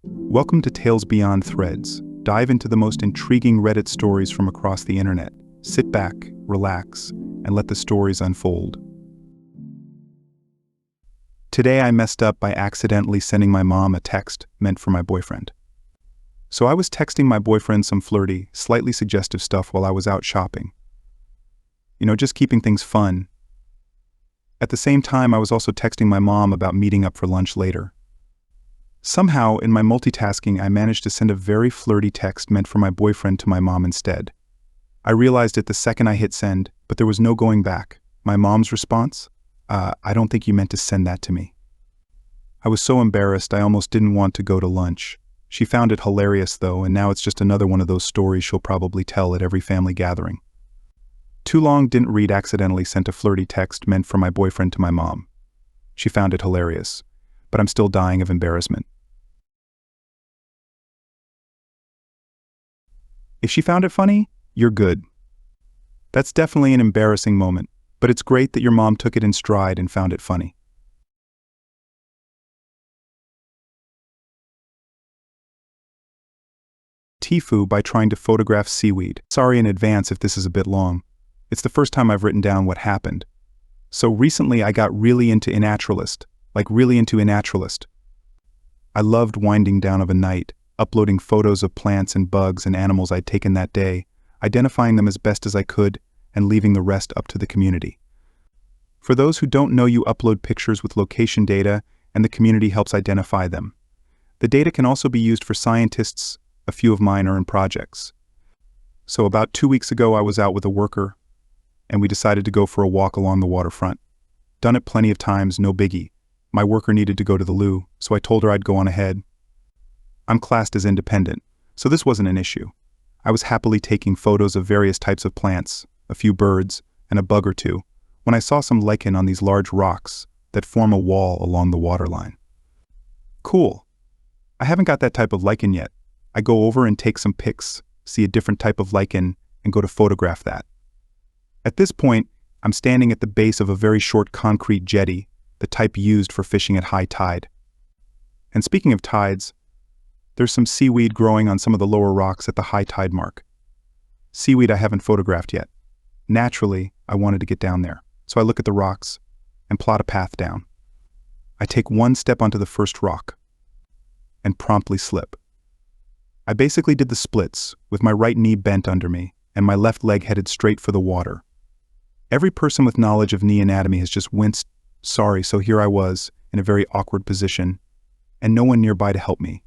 Welcome to Tales Beyond Threads. Dive into the most intriguing Reddit stories from across the internet. Sit back, relax, and let the stories unfold. Today I messed up by accidentally sending my mom a text meant for my boyfriend. So I was texting my boyfriend some flirty, slightly suggestive stuff while I was out shopping. Just keeping things fun. At the same time, I was also texting my mom about meeting up for lunch later. Somehow, in my multitasking, I managed to send a very flirty text meant for my boyfriend to my mom instead. I realized it the second I hit send, but there was no going back. My mom's response? I don't think you meant to send that to me. I was so embarrassed I almost didn't want to go to lunch. She found it hilarious though, and now it's just another one of those stories she'll probably tell at every family gathering. Too long didn't read accidentally sent a flirty text meant for my boyfriend to my mom. She found it hilarious, but I'm still dying of embarrassment. If she found it funny, you're good. That's definitely an embarrassing moment, but it's great that your mom took it in stride and found it funny. TIFU by trying to photograph seaweed. Sorry in advance if this is a bit long. It's the first time I've written down what happened. So recently I got really into Innaturalist. I loved winding down of a night, uploading photos of plants and bugs and animals I'd taken that day, identifying them as best as I could, and leaving the rest up to the community. For those who don't know, you upload pictures with location data, and the community helps identify them. The data can also be used for scientists. A few of mine are in projects. So about 2 weeks ago I was out with a worker, and we decided to go for a walk along the waterfront. Done it plenty of times, no biggie. My worker needed to go to the loo, so I told her I'd go on ahead. I'm classed as independent, so this wasn't an issue. I was happily taking photos of various types of plants, a few birds, and a bug or two, when I saw some lichen on these large rocks that form a wall along the waterline. Cool. I haven't got that type of lichen yet. I go over and take some pics, see a different type of lichen, and go to photograph that. At this point, I'm standing at the base of a very short concrete jetty, the type used for fishing at high tide. And speaking of tides, there's some seaweed growing on some of the lower rocks at the high tide mark. Seaweed I haven't photographed yet. Naturally, I wanted to get down there, so I look at the rocks and plot a path down. I take one step onto the first rock and promptly slip. I basically did the splits, with my right knee bent under me and my left leg headed straight for the water. Every person with knowledge of knee anatomy has just winced. Sorry, so here I was, in a very awkward position, and no one nearby to help me.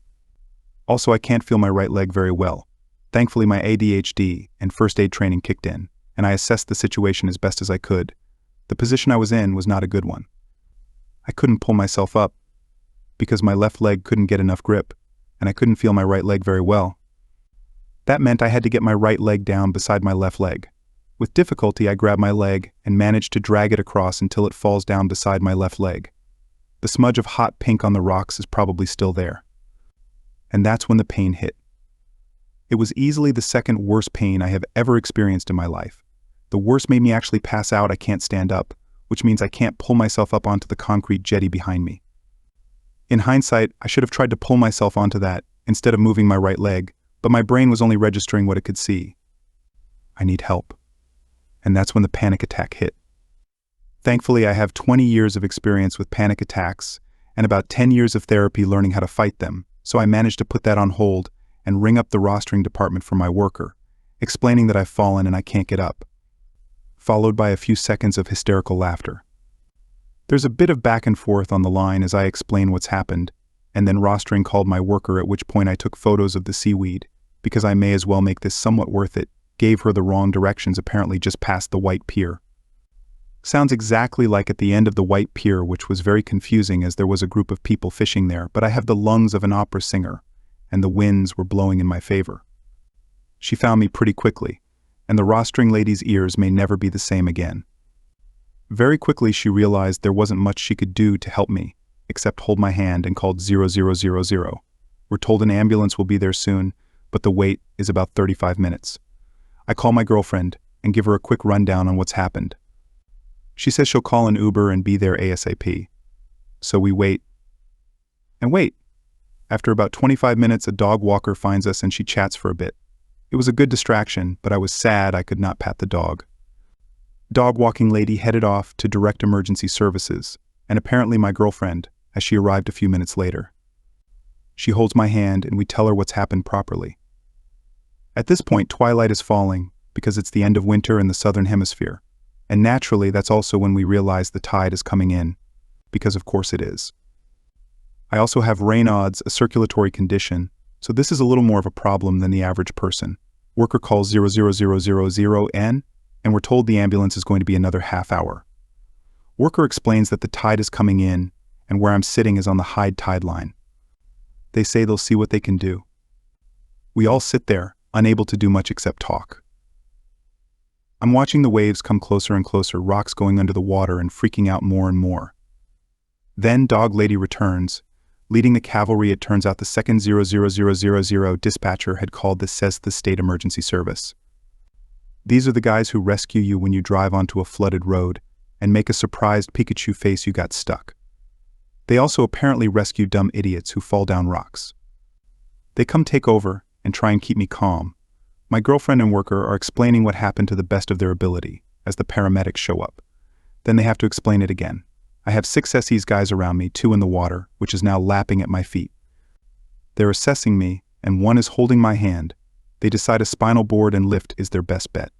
Also, I can't feel my right leg very well. Thankfully, my ADHD and first aid training kicked in, and I assessed the situation as best as I could. The position I was in was not a good one. I couldn't pull myself up, because my left leg couldn't get enough grip, and I couldn't feel my right leg very well. That meant I had to get my right leg down beside my left leg. With difficulty, I grab my leg and manage to drag it across until it falls down beside my left leg. The smudge of hot pink on the rocks is probably still there. And that's when the pain hit. It was easily the second worst pain I have ever experienced in my life. The worst made me actually pass out. I can't stand up, which means I can't pull myself up onto the concrete jetty behind me. In hindsight, I should have tried to pull myself onto that instead of moving my right leg, but my brain was only registering what it could see. I need help. And that's when the panic attack hit. Thankfully, I have 20 years of experience with panic attacks and about 10 years of therapy learning how to fight them, so I managed to put that on hold and ring up the rostering department for my worker, explaining that I've fallen and I can't get up, followed by a few seconds of hysterical laughter. There's a bit of back and forth on the line as I explain what's happened, and then rostering called my worker, at which point I took photos of the seaweed, because I may as well make this somewhat worth it, gave her the wrong directions apparently just past the white pier. Sounds exactly like at the end of the white pier, which was very confusing as there was a group of people fishing there, but I have the lungs of an opera singer, and the winds were blowing in my favor. She found me pretty quickly, and the rostering lady's ears may never be the same again. Very quickly she realized there wasn't much she could do to help me, except hold my hand and called 0000. We're told an ambulance will be there soon, but the wait is about 35 minutes. I call my girlfriend and give her a quick rundown on what's happened. She says she'll call an Uber and be there ASAP. So we wait and wait. After about 25 minutes, a dog walker finds us and she chats for a bit. It was a good distraction, but I was sad I could not pat the dog. Dog walking lady headed off to direct emergency services, and apparently my girlfriend, as she arrived a few minutes later. She holds my hand and we tell her what's happened properly. At this point, twilight is falling because it's the end of winter in the southern hemisphere, and naturally that's also when we realize the tide is coming in, because of course it is. I also have Raynaud's, a circulatory condition, so this is a little more of a problem than the average person. Worker calls 00000N, and we're told the ambulance is going to be another half hour. Worker explains that the tide is coming in, and where I'm sitting is on the high tide line. They say they'll see what they can do. We all sit there, unable to do much except talk. I'm watching the waves come closer and closer, rocks going under the water and freaking out more and more. Then dog lady returns. Leading the cavalry, it turns out the second 00000 dispatcher had called the CESTA State Emergency Service. These are the guys who rescue you when you drive onto a flooded road and make a surprised Pikachu face you got stuck. They also apparently rescue dumb idiots who fall down rocks. They come take over and try and keep me calm. My girlfriend and worker are explaining what happened to the best of their ability as the paramedics show up. Then they have to explain it again. I have 6 SEs guys around me, 2 in the water, which is now lapping at my feet. They're assessing me, and 1 is holding my hand. They decide a spinal board and lift is their best bet.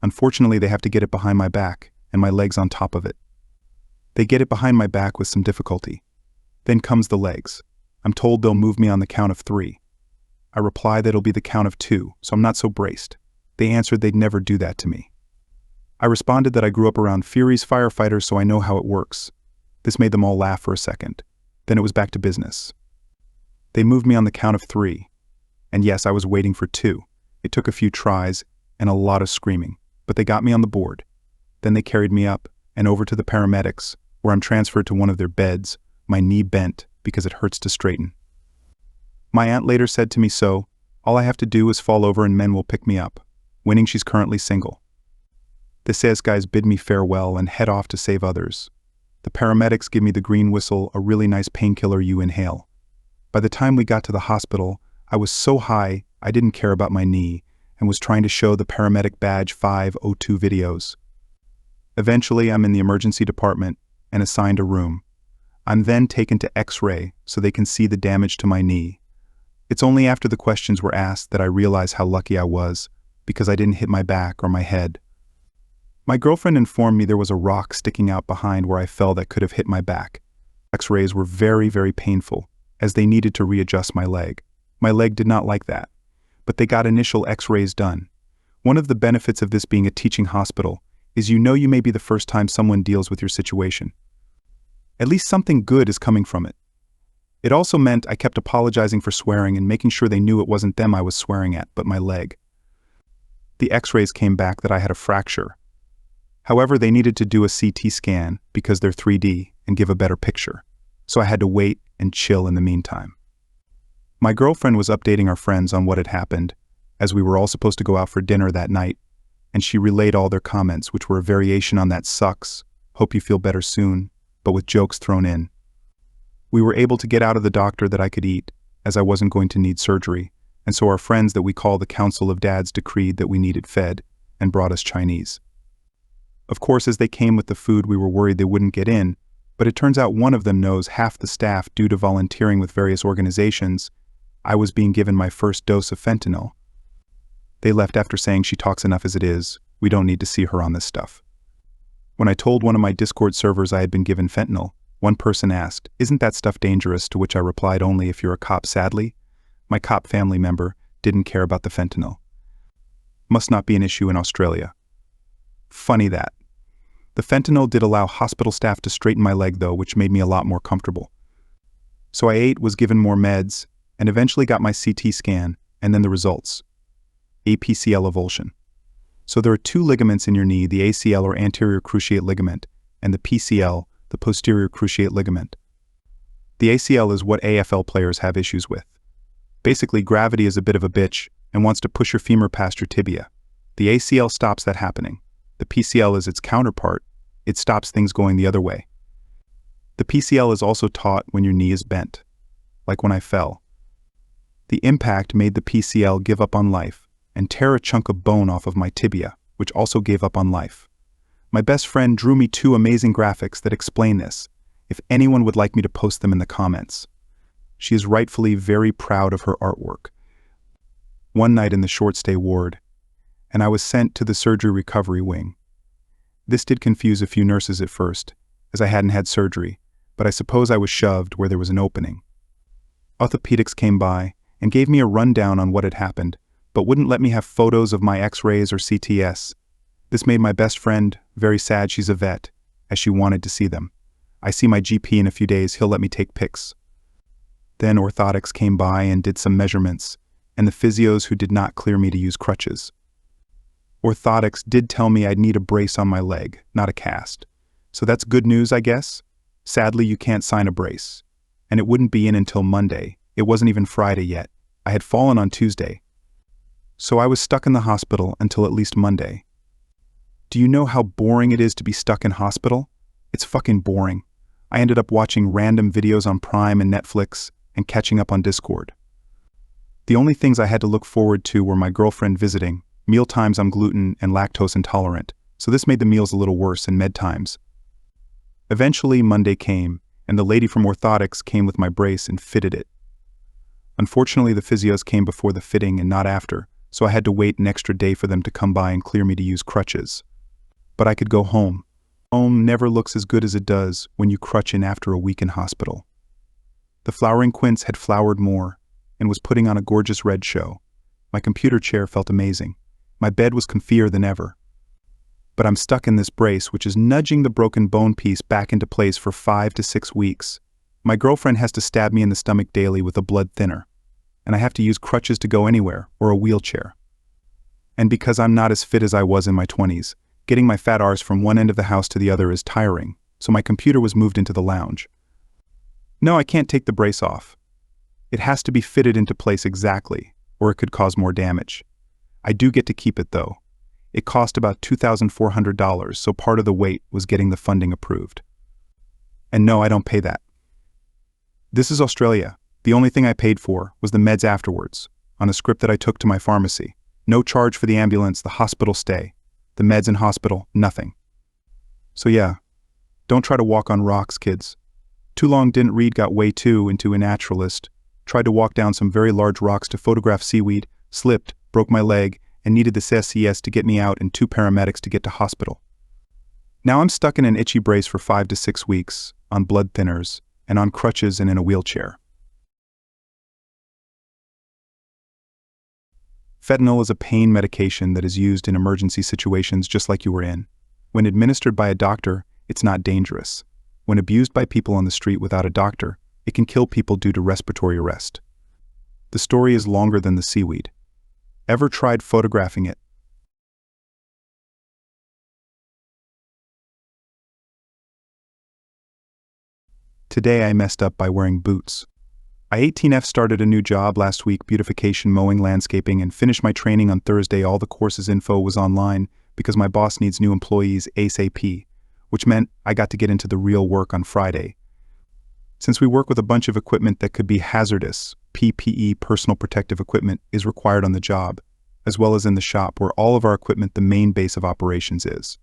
Unfortunately, they have to get it behind my back, and my legs on top of it. They get it behind my back with some difficulty. Then comes the legs. I'm told they'll move me on the count of 3. I reply that it'll be the count of 2, so I'm not so braced. They answered they'd never do that to me. I responded that I grew up around Fury's firefighters, so I know how it works. This made them all laugh for a second. Then it was back to business. They moved me on the count of 3. And yes, I was waiting for 2. It took a few tries and a lot of screaming, but they got me on the board. Then they carried me up and over to the paramedics, where I'm transferred to one of their beds, my knee bent because it hurts to straighten. My aunt later said to me, so, all I have to do is fall over and men will pick me up, winning she's currently single. The CES guys bid me farewell and head off to save others. The paramedics give me the green whistle, a really nice painkiller you inhale. By the time we got to the hospital, I was so high I didn't care about my knee and was trying to show the paramedic badge 502 videos. Eventually, I'm in the emergency department and assigned a room. I'm then taken to X-ray so they can see the damage to my knee. It's only after the questions were asked that I realize how lucky I was, because I didn't hit my back or my head. My girlfriend informed me there was a rock sticking out behind where I fell that could have hit my back. X-rays were very, very painful, as they needed to readjust my leg. My leg did not like that, but they got initial X-rays done. One of the benefits of this being a teaching hospital is you know you may be the first time someone deals with your situation. At least something good is coming from it. It also meant I kept apologizing for swearing and making sure they knew it wasn't them I was swearing at, but my leg. The X-rays came back that I had a fracture. However, they needed to do a CT scan because they're 3D and give a better picture, so I had to wait and chill in the meantime. My girlfriend was updating our friends on what had happened, as we were all supposed to go out for dinner that night, and she relayed all their comments, which were a variation on that sucks, hope you feel better soon, but with jokes thrown in. We were able to get out of the doctor that I could eat, as I wasn't going to need surgery, and so our friends that we call the Council of Dads decreed that we needed fed and brought us Chinese. Of course, as they came with the food, we were worried they wouldn't get in, but it turns out one of them knows half the staff due to volunteering with various organizations. I was being given my first dose of fentanyl. They left after saying she talks enough as it is, we don't need to see her on this stuff. When I told one of my Discord servers I had been given fentanyl, one person asked, "Isn't that stuff dangerous?" To which I replied, "Only if you're a cop." Sadly, my cop family member didn't care about the fentanyl. Must not be an issue in Australia. Funny that. The fentanyl did allow hospital staff to straighten my leg though, which made me a lot more comfortable. So I ate, was given more meds, and eventually got my CT scan, and then the results. APCL avulsion. So there are 2 ligaments in your knee, the ACL or anterior cruciate ligament, and the PCL, the posterior cruciate ligament. The ACL is what AFL players have issues with. Basically, gravity is a bit of a bitch and wants to push your femur past your tibia. The ACL stops that happening. The PCL is its counterpart. It stops things going the other way. The PCL is also taut when your knee is bent, like when I fell. The impact made the PCL give up on life and tear a chunk of bone off of my tibia, which also gave up on life. My best friend drew me 2 amazing graphics that explain this, if anyone would like me to post them in the comments. She is rightfully very proud of her artwork. One night in the short stay ward, and I was sent to the surgery recovery wing. This did confuse a few nurses at first, as I hadn't had surgery, but I suppose I was shoved where there was an opening. Orthopedics came by and gave me a rundown on what had happened, but wouldn't let me have photos of my x-rays or CTS. This made my best friend very sad. She's a vet, as she wanted to see them. I see my GP in a few days, he'll let me take pics. Then orthotics came by and did some measurements, and the physios who did not clear me to use crutches. Orthotics did tell me I'd need a brace on my leg, not a cast. So that's good news, I guess. Sadly, you can't sign a brace. And it wouldn't be in until Monday. It wasn't even Friday yet. I had fallen on Tuesday. So I was stuck in the hospital until at least Monday. Do you know how boring it is to be stuck in hospital? It's fucking boring. I ended up watching random videos on Prime and Netflix and catching up on Discord. The only things I had to look forward to were my girlfriend visiting. Mealtimes I'm gluten and lactose intolerant, so this made the meals a little worse in med times. Eventually Monday came, and the lady from orthotics came with my brace and fitted it. Unfortunately, the physios came before the fitting and not after, so I had to wait an extra day for them to come by and clear me to use crutches. But I could go home. Home never looks as good as it does when you crutch in after a week in hospital. The flowering quince had flowered more and was putting on a gorgeous red show. My computer chair felt amazing. My bed was comfier than ever. But I'm stuck in this brace, which is nudging the broken bone piece back into place for 5 to 6 weeks. My girlfriend has to stab me in the stomach daily with a blood thinner, and I have to use crutches to go anywhere, or a wheelchair. And because I'm not as fit as I was in my 20s, getting my fat arse from one end of the house to the other is tiring, so my computer was moved into the lounge. No, I can't take the brace off. It has to be fitted into place exactly, or it could cause more damage. I do get to keep it though. It cost about $2,400, so part of the wait was getting the funding approved. And no, I don't pay that. This is Australia. The only thing I paid for was the meds afterwards, on a script that I took to my pharmacy. No charge for the ambulance, the hospital stay. The meds in hospital, nothing. So yeah, don't try to walk on rocks, kids. Too long didn't read got way too into a naturalist. Tried to walk down some very large rocks to photograph seaweed, slipped, broke my leg, and needed the SCS to get me out and 2 paramedics to get to hospital. Now I'm stuck in an itchy brace for 5 to 6 weeks, on blood thinners, and on crutches and in a wheelchair. Fentanyl is a pain medication that is used in emergency situations just like you were in. When administered by a doctor, it's not dangerous. When abused by people on the street without a doctor, it can kill people due to respiratory arrest. The story is longer than the seaweed. Ever tried photographing it? Today I messed up by wearing boots. I 18F started a new job last week, beautification, mowing, landscaping, and finished my training on Thursday. All the courses info was online because my boss needs new employees ASAP, which meant I got to get into the real work on Friday. Since we work with a bunch of equipment that could be hazardous, PPE, personal protective equipment, is required on the job, as well as in the shop where all of our equipment, the main base of operations, is.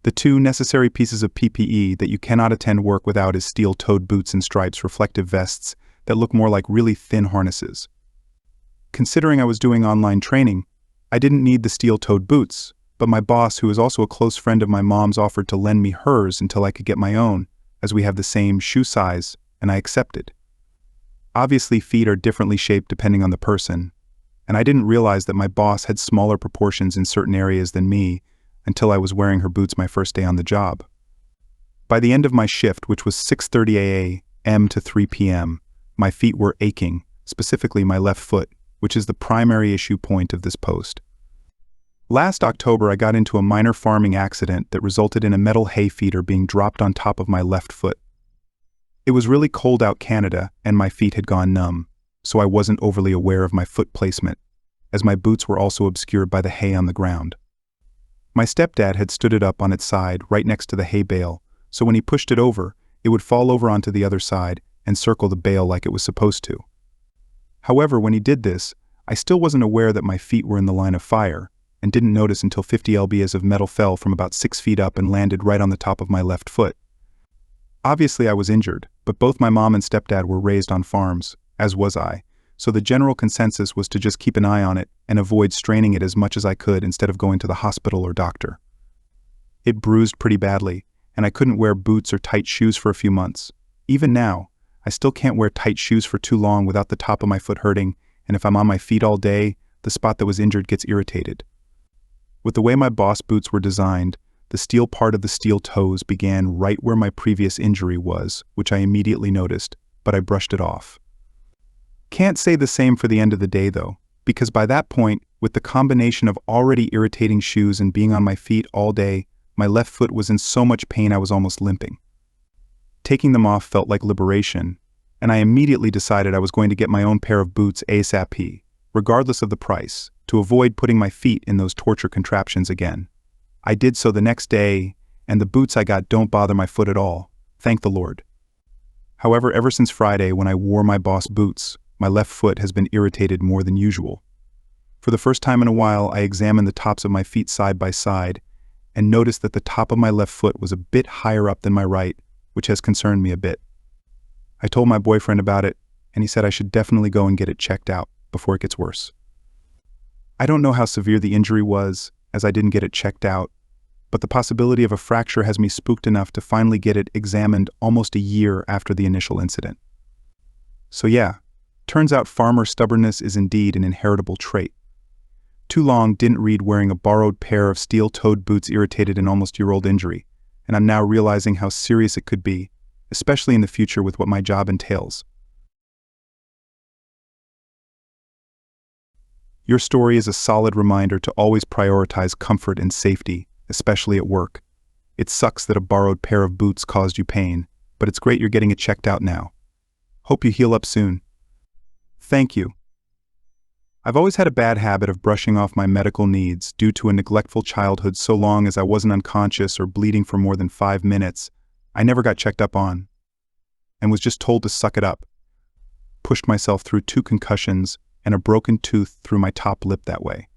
The 2 necessary pieces of PPE that you cannot attend work without is steel-toed boots and stripes reflective vests that look more like really thin harnesses. Considering I was doing online training, I didn't need the steel-toed boots, but my boss, who is also a close friend of my mom's, offered to lend me hers until I could get my own, as we have the same shoe size, and I accepted. Obviously, feet are differently shaped depending on the person, and I didn't realize that my boss had smaller proportions in certain areas than me until I was wearing her boots my first day on the job. By the end of my shift, which was 6:30 a.m. to 3 p.m., my feet were aching, specifically my left foot, which is the primary issue point of this post. Last October, I got into a minor farming accident that resulted in a metal hay feeder being dropped on top of my left foot. It was really cold out Canada, and my feet had gone numb, so I wasn't overly aware of my foot placement, as my boots were also obscured by the hay on the ground. My stepdad had stood it up on its side right next to the hay bale, so when he pushed it over, it would fall over onto the other side and circle the bale like it was supposed to. However, when he did this, I still wasn't aware that my feet were in the line of fire, and didn't notice until 50 lbs of metal fell from about 6 feet up and landed right on the top of my left foot. Obviously I was injured, but both my mom and stepdad were raised on farms, as was I, so the general consensus was to just keep an eye on it and avoid straining it as much as I could instead of going to the hospital or doctor. It bruised pretty badly, and I couldn't wear boots or tight shoes for a few months. Even now, I still can't wear tight shoes for too long without the top of my foot hurting, and if I'm on my feet all day, the spot that was injured gets irritated. With the way my Boss boots were designed, the steel part of the steel toes began right where my previous injury was, which I immediately noticed, but I brushed it off. Can't say the same for the end of the day though, because by that point, with the combination of already irritating shoes and being on my feet all day, my left foot was in so much pain I was almost limping. Taking them off felt like liberation, and I immediately decided I was going to get my own pair of boots ASAP, regardless of the price, to avoid putting my feet in those torture contraptions again. I did so the next day, and the boots I got don't bother my foot at all, thank the Lord. However, ever since Friday when I wore my Boss boots, my left foot has been irritated more than usual. For the first time in a while, I examined the tops of my feet side by side and noticed that the top of my left foot was a bit higher up than my right, which has concerned me a bit. I told my boyfriend about it, and he said I should definitely go and get it checked out before it gets worse. I don't know how severe the injury was, as I didn't get it checked out, but the possibility of a fracture has me spooked enough to finally get it examined almost a year after the initial incident. So yeah, turns out farmer stubbornness is indeed an inheritable trait. Too long didn't read wearing a borrowed pair of steel-toed boots irritated an almost-year-old injury, and I'm now realizing how serious it could be, especially in the future with what my job entails. Your story is a solid reminder to always prioritize comfort and safety, especially at work. It sucks that a borrowed pair of boots caused you pain, but it's great you're getting it checked out now. Hope you heal up soon. Thank you. I've always had a bad habit of brushing off my medical needs due to a neglectful childhood. So long as I wasn't unconscious or bleeding for more than 5 minutes, I never got checked up on, and was just told to suck it up. Pushed myself through 2 concussions and a broken tooth through my top lip that way.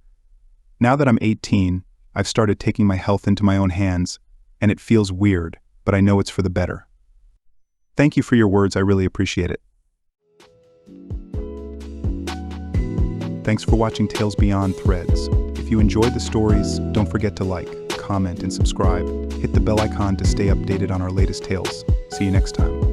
Now that I'm 18, I've started taking my health into my own hands, and it feels weird, but I know it's for the better. Thank you for your words, I really appreciate it. Thanks for watching Tales Beyond Threads. If you enjoyed the stories, don't forget to like, comment, and subscribe. Hit the bell icon to stay updated on our latest tales. See you next time.